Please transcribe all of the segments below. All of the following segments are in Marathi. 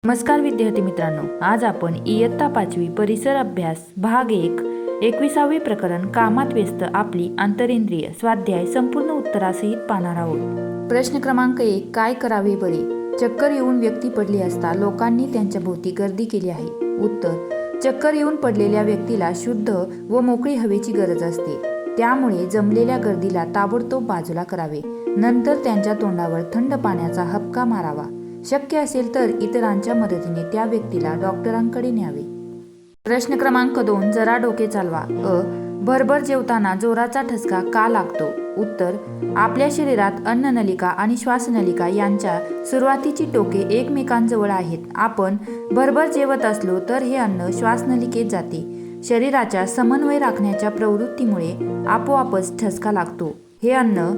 नमस्कार विद्यार्थी मित्रांनो, आज आपण इयत्ता 5वी परिसर अभ्यास भाग 1 21वे प्रकरण कामात व्यस्त आपली आंतरेंद्रिय स्वाध्याय संपूर्ण उत्तरासहित पाहणार आहोत। प्रश्न क्रमांक 1, काय करावे बरे? चक्कर येऊन व्यक्ती पडली असता लोकांनी त्यांच्या भोवती गर्दी केली आहे। उत्तर, चक्कर येऊन पडलेल्या व्यक्तीला शुद्ध व मोकळी हवेची गरज असते, त्यामुळे जमलेल्या गर्दीला ताबडतोब बाजूला करावे, नंतर त्यांच्या तोंडावर थंड पाण्याचा हबका मारावा। शक्य असेल तर इतरांच्या मदतीने त्या व्यक्तीला डॉक्टरांकडे न्यावे। प्रश्न क्रमांक 2, जरा डोके चालवा। भरभर जेवताना जोराचा ठसका का लागतो? उत्तर, आपल्या शरीरात अन्ननलिका आणि श्वासनलिका यांच्या सुरुवातीची टोके एकमेकांजवळ आहेत। आपण भरभर जेवत असलो तर हे अन्न श्वासनलिकेत जाते। शरीराच्या समन्वय राखण्याच्या प्रवृत्तीमुळे आपोआपच ठसका लागतो। हे अन्न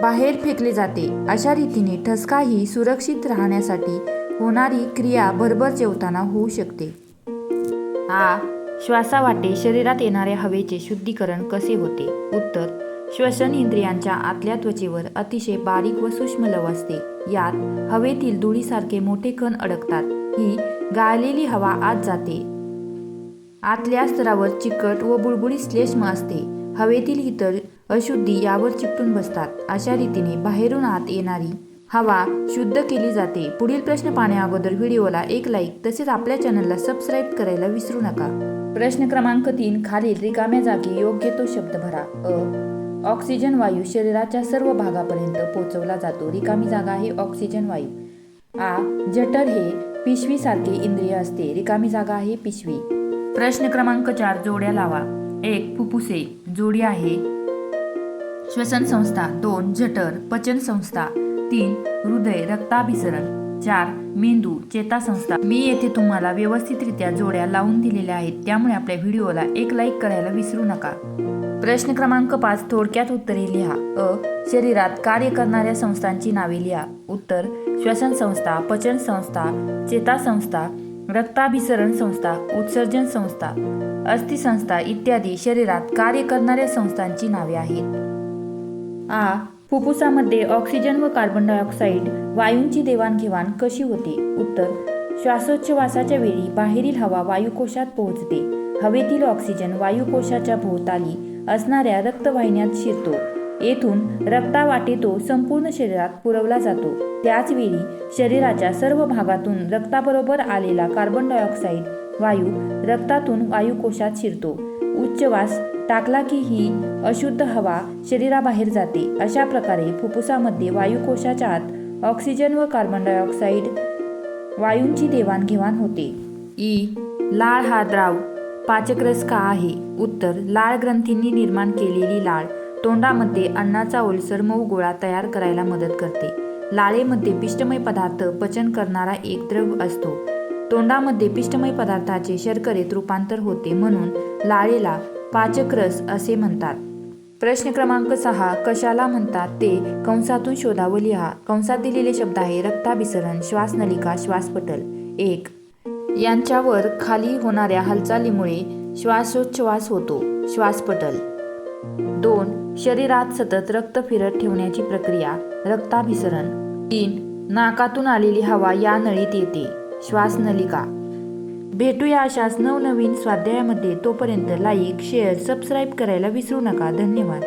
बाहेर फेकले जाते। अशा रीतीने ठसका ही सुरक्षित राहण्यासाठी होणारी क्रिया भरभर जेवताना होऊ शकते। श्वासावाटे शरीरात येणाऱ्या हवेचे शुद्धीकरण कसे होते? उत्तर, श्वसन इंद्रियांच्या आतल्या त्वचेवर अतिशय बारीक व सूक्ष्म लव असते। यात हवेतील धुळीसारखे मोठे कण अडकतात। ही गाळलेली हवा आत जाते। आतल्या स्तरावर चिकट व बुळबुळीत श्लेष्म असते। हवेतील इतर अशुद्धी यावर चिकटून बसतात। अशा रीतीने बाहेरून आत येणारी हवा शुद्ध केली जाते। पुढील प्रश्न पाहण्या अगोदर व्हिडिओला एक लाईक तसेच आपल्या चॅनलला सबस्क्राईब करायला विसरू नका। प्रश्न क्रमांक 3, खालील रिकाम्या जागी योग्य तो शब्द भरा। ऑक्सिजन वायू शरीराच्या सर्व भागापर्यंत पोहोचवला जातो। रिकामी जागा आहे ऑक्सिजन वायू। जठर हे पिशवीसारखे इंद्रिय असते। रिकामी जागा आहे पिशवी। प्रश्न क्रमांक 4, जोड्या लावा। 1, फुफ्फुसे जोडी आहे श्वसन संस्था। 2, जठर पचन संस्था। 3, हृदय रक्ताभिसरण। 4, मेंदू चेतासंस्था। मी येथे तुम्हाला व्यवस्थितरित्या जोड्या लावून दिलेल्या आहेत, त्यामुळे आपल्या व्हिडिओला एक लाईक करायला विसरू नका। प्रश्न क्रमांक 5, थोडक्यात उत्तरे लिहा। शरीरात कार्य करणाऱ्या संस्थांची नावे लिहा। उत्तर, श्वसन संस्था, पचन संस्था, चेतासंस्था, रक्ताभिसरण संस्था, उत्सर्जन संस्था, अस्थिसंस्था इत्यादी शरीरात कार्य करणाऱ्या संस्थांची नावे आहेत। फुफ्फुसामध्ये ऑक्सिजन व कार्बन डायऑक्साईड वायूंची देवाणघेवाण कशी होते? उत्तर, श्वासोच्छवासाच्या वेळी बाहेरील हवा वायुकोशात पोहोचते। हवेतील ऑक्सिजन वायुकोशाच्या भोवताली असणाऱ्या रक्तवाहिन्यात शिरतो। येथून रक्तावाटे तो संपूर्ण शरीरात पुरवला जातो। त्याचवेळी शरीराच्या सर्व भागातून रक्ताबरोबर आलेला कार्बन डायऑक्साईड वायू रक्तातून वायुकोशात शिरतो। उच्छवास टाकला की ही अशुद्ध हवा शरीराबाहेर जाते। अशा प्रकारे फुफ्फुसामध्ये वायुकोशाच्या आत ऑक्सिजन व कार्बन डायऑक्साईड वायूंची देवाणघेवाण होते। लाळ हा द्राव पाचकरस का आहे? उत्तर, लाळ ग्रंथींनी निर्माण केलेली लाळ तोंडामध्ये अन्नाचा ओलसर मऊ गोळा तयार करायला मदत करते। लाळेमध्ये पिष्टमय पदार्थ पचन करणारा एक द्रव असतो। तोंडामध्ये पिष्टमय पदार्थाचे शर्करेत रूपांतर होते, म्हणून लाळेला पाचकरस असे म्हणतात। प्रश्न क्रमांक 6, कशाला म्हणतात ते कंसातून शोधावं लिहा। कंसात दिलेले शब्द आहे रक्ताभिसरण, श्वासनलिका, श्वासपटल। 1, यांच्यावर खाली होणाऱ्या हालचालीमुळे श्वासोच्छवास होतो, श्वासपटल। 2, शरीरात सतत रक्त फिरत ठेवण्याची प्रक्रिया, रक्ताभिसरण। 3, नाकातून आलेली हवा या नळीत येते, श्वासनलिका। भेटूया अशाच नवनवीन स्वाध्यायामध्ये। तोपर्यंत लाईक, शेअर, सबस्क्राईब करायला विसरू नका। धन्यवाद।